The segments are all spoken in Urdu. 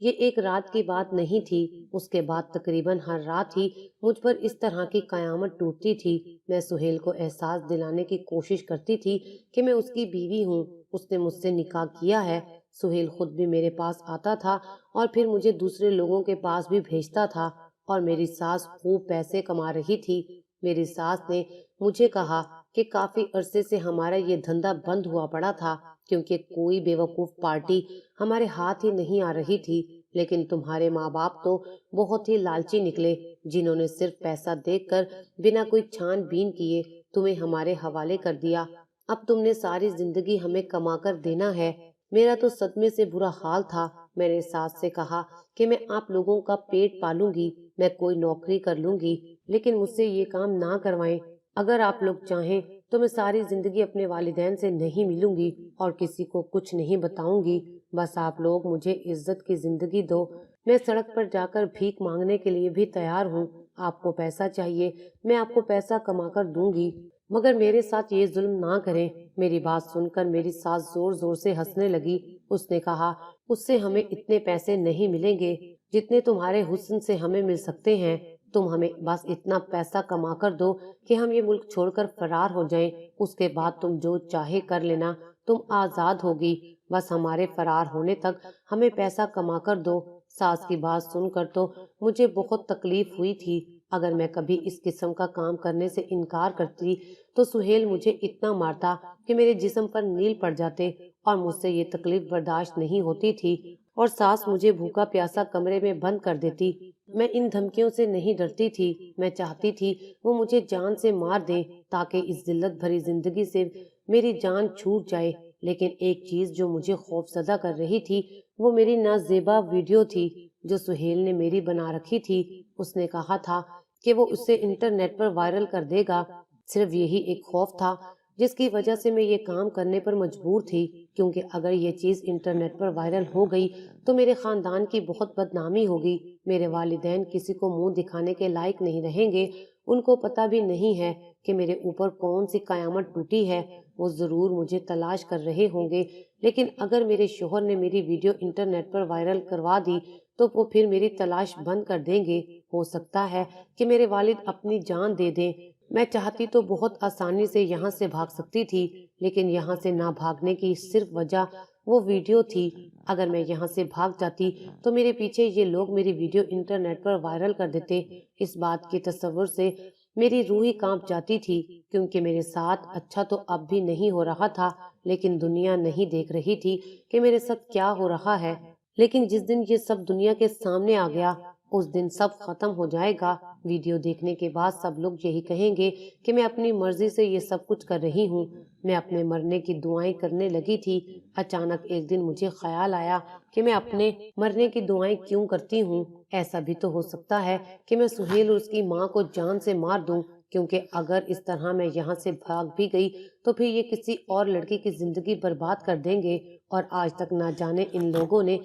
یہ ایک رات کی بات نہیں تھی، اس کے بعد تقریباً ہر رات ہی مجھ پر اس طرح کی قیامت ٹوٹتی تھی۔ میں سہیل کو احساس دلانے کی کوشش کرتی تھی کہ میں اس کی بیوی ہوں، اس نے مجھ سے نکاح کیا ہے۔ سہیل خود بھی میرے پاس آتا تھا اور پھر مجھے دوسرے لوگوں کے پاس بھی بھیجتا تھا، اور میری ساس خوب پیسے کما رہی تھی۔ میری ساس نے مجھے کہا کہ کافی عرصے سے ہمارا یہ دھندا بند ہوا پڑا تھا کیونکہ کوئی بیوقوف پارٹی ہمارے ہاتھ ہی نہیں آ رہی تھی، لیکن تمہارے ماں باپ تو بہت ہی لالچی نکلے، جنہوں نے صرف پیسہ دیکھ کر بنا کوئی چھان بین کیے تمہیں ہمارے حوالے کر دیا۔ اب تم نے ساری زندگی ہمیں کما کر دینا ہے۔ میرا تو صدمے سے برا حال تھا۔ میں نے ساس سے کہا کہ میں آپ لوگوں کا پیٹ پالوں گی، میں کوئی نوکری کر لوں گی، لیکن مجھ سے یہ کام نہ کروائیں۔ اگر آپ لوگ چاہیں تو میں ساری زندگی اپنے والدین سے نہیں ملوں گی اور کسی کو کچھ نہیں بتاؤں گی، بس آپ لوگ مجھے عزت کی زندگی دو۔ میں سڑک پر جا کر بھیک مانگنے کے لیے بھی تیار ہوں۔ آپ کو پیسہ چاہیے، میں آپ کو پیسہ کما کر دوں گی، مگر میرے ساتھ یہ ظلم نہ کریں۔ میری بات سن کر میری ساس زور زور سے ہنسنے لگی۔ اس نے کہا، اس سے ہمیں اتنے پیسے نہیں ملیں گے جتنے تمہارے حسن سے ہمیں مل سکتے ہیں۔ تم ہمیں بس اتنا پیسہ کما کر دو کہ ہم یہ ملک چھوڑ کر فرار ہو جائیں، اس کے بعد تم جو چاہے کر لینا، تم آزاد ہوگی، بس ہمارے فرار ہونے تک ہمیں پیسہ کما کر دو۔ ساس کی بات سن کر تو مجھے بہت تکلیف ہوئی تھی۔ اگر میں کبھی اس قسم کا کام کرنے سے انکار کرتی تو سہیل مجھے اتنا مارتا کہ میرے جسم پر نیل پڑ جاتے، اور مجھ سے یہ تکلیف برداشت نہیں ہوتی تھی، اور ساس مجھے بھوکا پیاسا کمرے میں بند کر دیتی۔ میں ان دھمکیوں سے نہیں ڈرتی تھی، میں چاہتی تھی وہ مجھے جان سے مار دیں تاکہ اس ذلت بھری زندگی سے میری جان چھوٹ جائے۔ لیکن ایک چیز جو مجھے خوف زدہ کر رہی تھی وہ میری نازیبا ویڈیو تھی جو سہیل نے میری بنا رکھی تھی۔ اس نے کہا تھا کہ وہ اسے انٹرنیٹ پر وائرل کر دے گا۔ صرف یہی ایک خوف تھا جس کی وجہ سے میں یہ کام کرنے پر مجبور تھی، کیونکہ اگر یہ چیز انٹرنیٹ پر وائرل ہو گئی تو میرے خاندان کی بہت بدنامی ہوگی، میرے والدین کسی کو منہ دکھانے کے لائق نہیں رہیں گے، ان کو پتہ بھی نہیں ہے کہ میرے اوپر کون سی قیامت ٹوٹی ہے، وہ ضرور مجھے تلاش کر رہے ہوں گے۔ لیکن اگر میرے شوہر نے میری ویڈیو انٹرنیٹ پر وائرل کروا دی تو وہ پھر میری تلاش بند کر دیں گے، ہو سکتا ہے کہ میرے والد اپنی جان دے دیں۔ میں چاہتی تو بہت آسانی سے یہاں سے بھاگ سکتی تھی، لیکن یہاں سے نہ بھاگنے کی صرف وجہ وہ ویڈیو تھی۔ اگر میں یہاں سے بھاگ جاتی تو میرے پیچھے یہ لوگ میری ویڈیو انٹرنیٹ پر وائرل کر دیتے۔ اس بات کے تصور سے میری روح ہی کانپ جاتی تھی، کیونکہ میرے ساتھ اچھا تو اب بھی نہیں ہو رہا تھا، لیکن دنیا نہیں دیکھ رہی تھی کہ میرے ساتھ کیا ہو رہا ہے۔ لیکن جس دن یہ سب دنیا کے سامنے آ گیا اس دن سب ختم ہو جائے گا۔ ویڈیو دیکھنے کے بعد سب لوگ یہی کہیں گے کہ میں اپنی مرضی سے یہ سب کچھ کر رہی ہوں۔ میں اپنے مرنے کی دعائیں کرنے لگی تھی۔ اچانک ایک دن مجھے خیال آیا کہ میں اپنے مرنے کی دعائیں کیوں کرتی ہوں؟ ایسا بھی تو ہو سکتا ہے کہ میں سہیل اور اس کی ماں کو جان سے مار دوں، کیونکہ اگر اس طرح میں یہاں سے بھاگ بھی گئی تو پھر یہ کسی اور لڑکی کی زندگی برباد کر دیں گے، اور آج تک نہ جانے ان لوگوں نے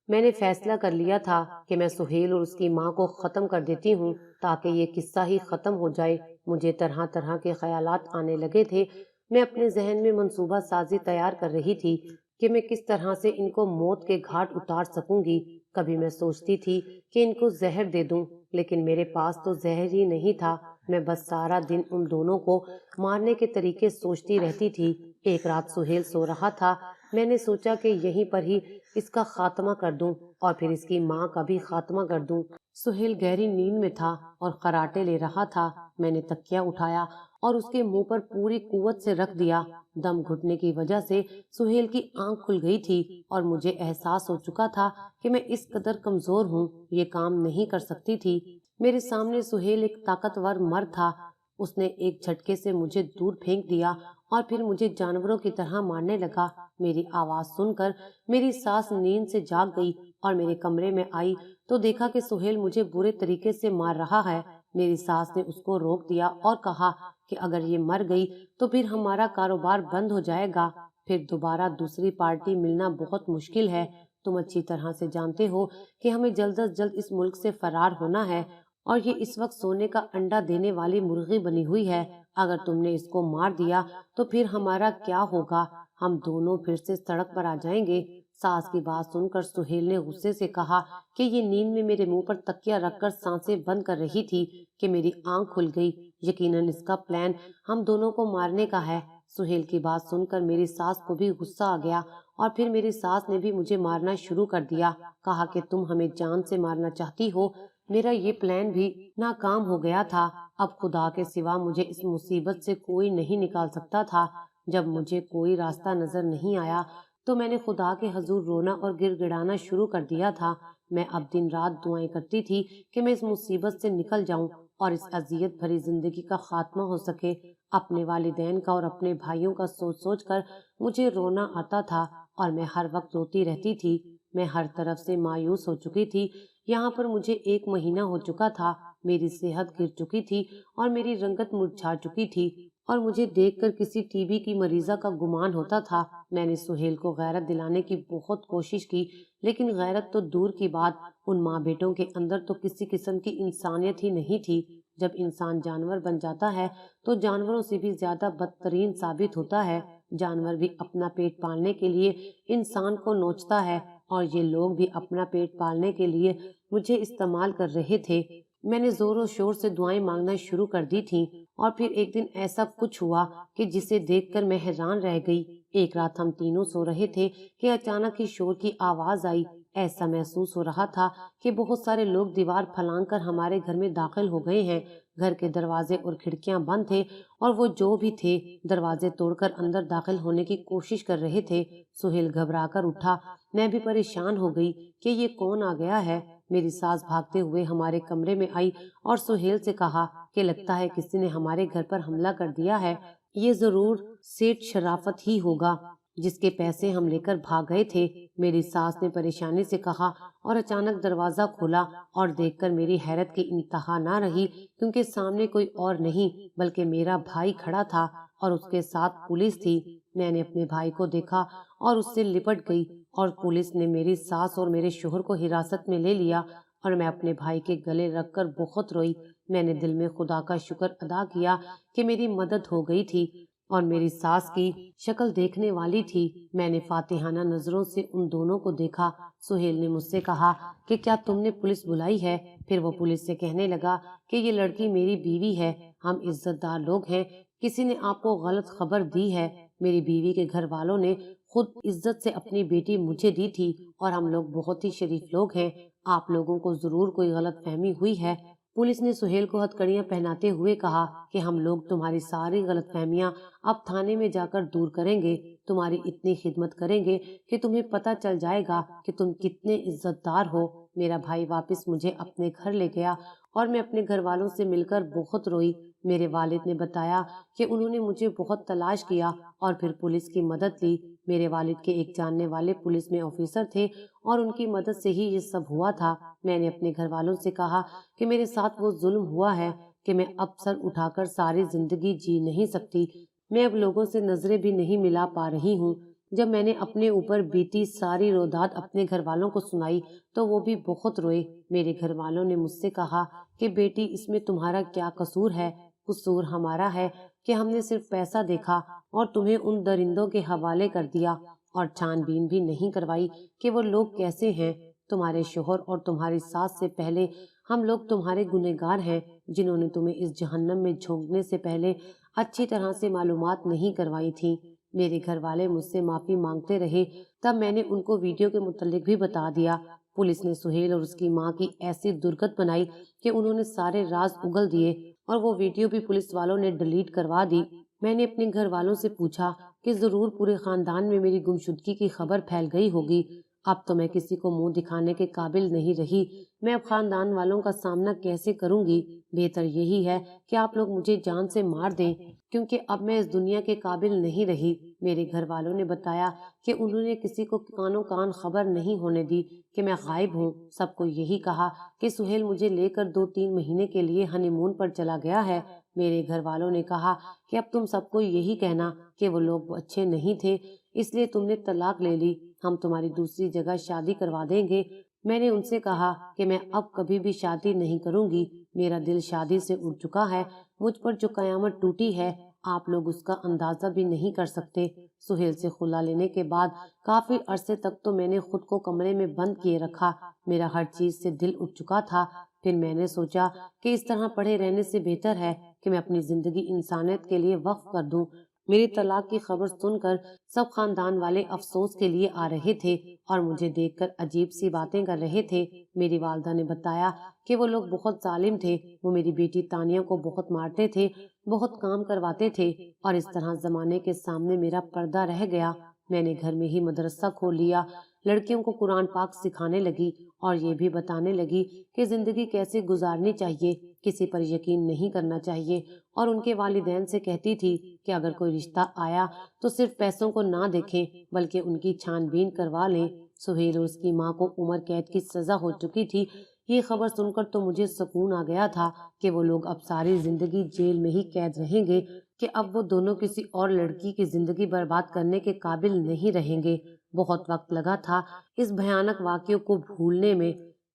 میں نے فیصلہ کر لیا تھا کہ میں سہیل اور اس کی ماں کو ختم کر دیتی ہوں تاکہ یہ قصہ ہی ختم ہو جائے۔ مجھے طرح طرح کے خیالات آنے لگے تھے۔ میں اپنے ذہن میں منصوبہ سازی تیار کر رہی تھی کہ میں کس طرح سے ان کو موت کے گھاٹ اتار سکوں گی۔ کبھی میں سوچتی تھی کہ ان کو زہر دے دوں، لیکن میرے پاس تو زہر ہی نہیں تھا۔ میں بس سارا دن ان دونوں کو مارنے کے طریقے سوچتی رہتی تھی۔ ایک رات سہیل سو رہا تھا، میں نے سوچا کہ یہیں پر ہی اس کا خاتمہ کر دوں اور پھر اس کی ماں کا بھی خاتمہ کر دوں۔ سہیل گہری نیند میں تھا اور خراٹے لے رہا تھا۔ میں نے تکیا اٹھایا اور اس کے منہ پر پوری قوت سے رکھ دیا۔ دم گھٹنے کی وجہ سے سہیل کی آنکھ کھل گئی تھی اور مجھے احساس ہو چکا تھا کہ میں اس قدر کمزور ہوں، یہ کام نہیں کر سکتی تھی۔ میرے سامنے سہیل ایک طاقتور مرد تھا۔ اس نے ایک جھٹکے سے مجھے دور پھینک دیا اور پھر مجھے جانوروں کی طرح مارنے لگا۔ میری آواز سن کر میری ساس نیند سے جاگ گئی اور میرے کمرے میں آئی تو دیکھا کہ سہیل مجھے برے طریقے سے مار رہا ہے۔ میری ساس نے اس کو روک دیا اور کہا کہ اگر یہ مر گئی تو پھر ہمارا کاروبار بند ہو جائے گا، پھر دوبارہ دوسری پارٹی ملنا بہت مشکل ہے۔ تم اچھی طرح سے جانتے ہو کہ ہمیں جلد از جلد اس ملک سے فرار ہونا ہے، اور یہ اس وقت سونے کا انڈا دینے والی مرغی بنی ہوئی ہے۔ اگر تم نے اس کو مار دیا تو پھر ہمارا کیا ہوگا؟ ہم دونوں پھر سے سڑک پر آ جائیں گے۔ ساس کی بات سن کر سہیل نے غصے سے کہا کہ یہ نیند میں میرے منہ پر تکیہ رکھ کر سانسیں بند کر رہی تھی کہ میری آنکھ کھل گئی۔ یقیناً اس کا پلان ہم دونوں کو مارنے کا ہے۔ سہیل کی بات سن کر میری ساس کو بھی غصہ آ گیا اور پھر میری ساس نے بھی مجھے مارنا شروع کر دیا۔ کہا کہ تم ہمیں جان سے مارنا چاہتی ہو، میرا یہ پلان بھی ناکام ہو گیا تھا۔ اب خدا کے سوا مجھے اس مصیبت سے کوئی نہیں نکال سکتا تھا۔ جب مجھے کوئی راستہ نظر نہیں آیا تو میں نے خدا کے حضور رونا اور گر گڑانا شروع کر دیا تھا۔ میں اب دن رات دعائیں کرتی تھی کہ میں اس مصیبت سے نکل جاؤں اور اس اذیت بھری زندگی کا خاتمہ ہو سکے۔ اپنے والدین کا اور اپنے بھائیوں کا سوچ سوچ کر مجھے رونا آتا تھا اور میں ہر وقت روتی رہتی تھی۔ میں ہر طرف سے مایوس ہو چکی تھی۔ یہاں پر مجھے 1 مہینہ ہو چکا تھا۔ میری صحت گر چکی تھی اور میری رنگت مرجھا چکی تھی اور مجھے دیکھ کر کسی ٹی بی کی مریضہ کا گمان ہوتا تھا۔ میں نے سہیل کو غیرت دلانے کی بہت کوشش کی، لیکن غیرت تو دور کی بات، ان ماں بیٹوں کے اندر تو کسی قسم کی انسانیت ہی نہیں تھی۔ جب انسان جانور بن جاتا ہے تو جانوروں سے بھی زیادہ بدترین ثابت ہوتا ہے۔ جانور بھی اپنا پیٹ پالنے کے لیے انسان کو نوچتا ہے اور یہ لوگ بھی اپنا پیٹ پالنے کے لیے مجھے استعمال کر رہے تھے۔ میں نے زور و شور سے دعائیں مانگنا شروع کر دی تھیں اور پھر ایک دن ایسا کچھ ہوا کہ جسے دیکھ کر میں حیران رہ گئی۔ ایک رات ہم تینوں سو رہے تھے کہ اچانک ہی شور کی آواز آئی۔ ایسا محسوس ہو رہا تھا کہ بہت سارے لوگ دیوار پھلانگ کر ہمارے گھر میں داخل ہو گئے ہیں۔ گھر کے دروازے اور کھڑکیاں بند تھے اور وہ جو بھی تھے دروازے توڑ کر اندر داخل ہونے کی کوشش کر رہے تھے۔ سہیل گھبرا کر اٹھا۔ میں بھی پریشان ہو گئی کہ یہ کون آ گیا ہے۔ میری ساس بھاگتے ہوئے ہمارے کمرے میں آئی اور سہیل سے کہا کہ لگتا ہے کسی نے ہمارے گھر پر حملہ کر دیا ہے۔ یہ ضرور سیٹ شرافت ہی ہوگا جس کے پیسے ہم لے کر بھاگ گئے تھے۔ میری ساس نے پریشانی سے کہا اور اچانک دروازہ کھولا اور دیکھ کر میری حیرت کی انتہا نہ رہی، کیونکہ سامنے کوئی اور نہیں بلکہ میرا بھائی کھڑا تھا اور اس کے ساتھ پولیس تھی۔ میں نے اپنے بھائی کو دیکھا اور اس سے لپٹ گئی اور پولیس نے میری ساس اور میرے شوہر کو حراست میں لے لیا اور میں اپنے بھائی کے گلے رکھ کر بہت روئی۔ میں نے دل میں خدا کا شکر ادا کیا کہ میری مدد ہو گئی تھی اور میری ساس کی شکل دیکھنے والی تھی۔ میں نے فاتحانہ نظروں سے ان دونوں کو دیکھا۔ سہیل نے مجھ سے کہا کہ کیا تم نے پولیس بلائی ہے؟ پھر وہ پولیس سے کہنے لگا کہ یہ لڑکی میری بیوی ہے، ہم عزت دار لوگ ہیں، کسی نے آپ کو غلط خبر دی ہے۔ میری بیوی کے گھر والوں نے خود عزت سے اپنی بیٹی مجھے دی تھی اور ہم لوگ بہت ہی شریف لوگ ہیں، آپ لوگوں کو ضرور کوئی غلط فہمی ہوئی ہے۔ پولیس نے سہیل کو ہتھکڑیاں پہناتے ہوئے کہا کہ ہم لوگ تمہاری ساری غلط فہمیاں اب تھانے میں جا کر دور کریں گے، تمہاری اتنی خدمت کریں گے کہ تمہیں پتہ چل جائے گا کہ تم کتنے عزت دار ہو۔ میرا بھائی واپس مجھے اپنے گھر لے گیا اور میں اپنے گھر والوں سے مل کر بہت روئی۔ میرے والد نے بتایا کہ انہوں نے مجھے بہت تلاش کیا اور پھر پولیس کی مدد لی۔ میرے والد کے ایک جاننے والے پولیس میں آفیسر تھے اور ان کی مدد سے ہی یہ سب ہوا تھا۔ میں نے اپنے گھر والوں سے کہا کہ میرے ساتھ وہ ظلم ہوا ہے کہ میں اب سر اٹھا کر ساری زندگی جی نہیں سکتی، میں اب لوگوں سے نظریں بھی نہیں ملا پا رہی ہوں۔ جب میں نے اپنے اوپر بیتی ساری روداد اپنے گھر والوں کو سنائی تو وہ بھی بہت روئے۔ میرے گھر والوں نے مجھ سے کہا کہ بیٹی اس میں تمہارا کیا قصور ہے؟ قصور ہمارا ہے کہ ہم نے صرف پیسہ دیکھا اور تمہیں ان درندوں کے حوالے کر دیا اور چھان بین بھی نہیں کروائی کہ وہ لوگ کیسے ہیں۔ تمہارے شوہر اور تمہاری ساس سے پہلے ہم لوگ تمہارے گنہگار ہیں، جنہوں نے تمہیں اس جہنم میں جھونکنے سے پہلے اچھی طرح سے معلومات نہیں کروائی تھی۔ میرے گھر والے مجھ سے معافی مانگتے رہے، تب میں نے ان کو ویڈیو کے متعلق بھی بتا دیا۔ پولیس نے سہیل اور اس کی ماں کی ایسی درگت بنائی کہ انہوں نے سارے راز اگل دیے اور وہ ویڈیو بھی پولیس والوں نے ڈیلیٹ کروا دی۔ میں نے اپنے گھر والوں سے پوچھا کہ ضرور پورے خاندان میں میری گمشدگی کی خبر پھیل گئی ہوگی، اب تو میں کسی کو منہ دکھانے کے قابل نہیں رہی، میں اب خاندان والوں کا سامنا کیسے کروں گی؟ بہتر یہی ہے کہ آپ لوگ مجھے جان سے مار دیں، کیونکہ اب میں اس دنیا کے قابل نہیں رہی۔ میرے گھر والوں نے بتایا کہ انہوں نے کسی کو کانوں کان خبر نہیں ہونے دی کہ میں غائب ہوں۔ سب کو یہی کہا کہ سہیل مجھے لے کر 2-3 مہینے کے لیے ہنی مون پر چلا گیا ہے۔ میرے گھر والوں نے کہا کہ اب تم سب کو یہی کہنا کہ وہ لوگ اچھے نہیں تھے، اس لیے تم نے طلاق لے لی، ہم تمہاری دوسری جگہ شادی کروا دیں گے۔ میں نے ان سے کہا کہ میں اب کبھی بھی شادی نہیں کروں گی، میرا دل شادی سے اٹھ چکا ہے، مجھ پر جو قیامت ٹوٹی ہے آپ لوگ اس کا اندازہ بھی نہیں کر سکتے۔ سہیل سے خلا لینے کے بعد کافی عرصے تک تو میں نے خود کو کمرے میں بند کیے رکھا۔ میرا ہر چیز سے دل اٹھ چکا تھا۔ پھر میں نے سوچا کہ اس طرح پڑے رہنے سے بہتر ہے کہ میں اپنی زندگی انسانیت کے لیے وقف کر دوں۔ میری طلاق کی خبر سن کر سب خاندان والے افسوس کے لیے آ رہے تھے اور مجھے دیکھ کر عجیب سی باتیں کر رہے تھے۔ میری والدہ نے بتایا کہ وہ لوگ بہت ظالم تھے، وہ میری بیٹی تانیہ کو بہت مارتے تھے، بہت کام کرواتے تھے اور اس طرح زمانے کے سامنے میرا پردہ رہ گیا۔ میں نے گھر میں ہی مدرسہ کھول لیا، لڑکیوں کو قرآن پاک سکھانے لگی اور یہ بھی بتانے لگی کہ زندگی کیسے گزارنی چاہیے، کسی پر یقین نہیں کرنا چاہیے، اور ان کے والدین سے کہتی تھی کہ اگر کوئی رشتہ آیا تو صرف پیسوں کو نہ دیکھیں بلکہ ان کی چھان بین کروا لیں۔ سہیل اور اس کی ماں کو عمر قید کی سزا ہو چکی تھی۔ یہ خبر سن کر تو مجھے سکون آ گیا تھا کہ وہ لوگ اب ساری زندگی جیل میں ہی قید رہیں گے، کہ اب وہ دونوں کسی اور لڑکی کی زندگی برباد کرنے کے قابل نہیں رہیں گے۔ بہت وقت لگا تھا اس بھیانک واقعے کو بھولنے میں۔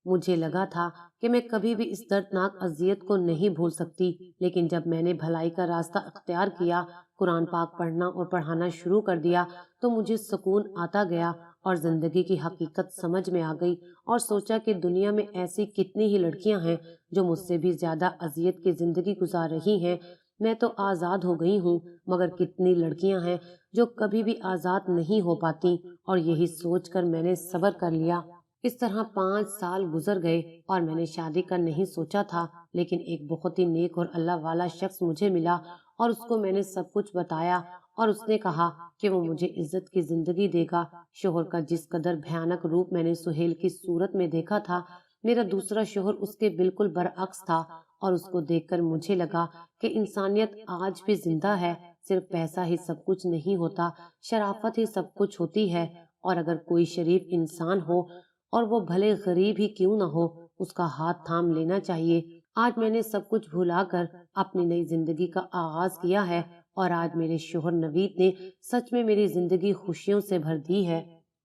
مجھے لگا تھا کہ میں کبھی بھی اس دردناک اذیت کو نہیں بھول سکتی، لیکن جب میں نے بھلائی کا راستہ اختیار کیا، قرآن پاک پڑھنا اور پڑھانا شروع کر دیا، تو مجھے سکون آتا گیا اور زندگی کی حقیقت سمجھ میں آ گئی، اور سوچا کہ دنیا میں ایسی کتنی ہی لڑکیاں ہیں جو مجھ سے بھی زیادہ اذیت کی زندگی گزار رہی ہیں۔ میں تو آزاد ہو گئی ہوں، مگر کتنی لڑکیاں ہیں جو کبھی بھی آزاد نہیں ہو پاتی، اور یہی سوچ کر میں نے صبر کر لیا۔ اس طرح 5 سال گزر گئے اور میں نے شادی کا نہیں سوچا تھا، لیکن ایک بہت ہی نیک اور اللہ والا شخص مجھے ملا اور اس کو میں نے سب کچھ بتایا، اور اس نے کہا کہ وہ مجھے عزت کی زندگی دے گا۔ شوہر کا جس قدر بھیانک روپ میں نے سہیل کی صورت میں دیکھا تھا، میرا دوسرا شوہر اس کے بالکل برعکس تھا، اور اس کو دیکھ کر مجھے لگا کہ انسانیت آج بھی زندہ ہے۔ صرف پیسہ ہی سب کچھ نہیں ہوتا، شرافت ہی سب کچھ ہوتی ہے، اور اگر کوئی شریف انسان ہو اور وہ بھلے غریب ہی کیوں نہ ہو، اس کا ہاتھ تھام لینا چاہیے۔ آج میں نے سب کچھ بھلا کر اپنی نئی زندگی کا آغاز کیا ہے، اور آج میرے شوہر نوید نے سچ میں میری زندگی خوشیوں سے بھر دی ہے۔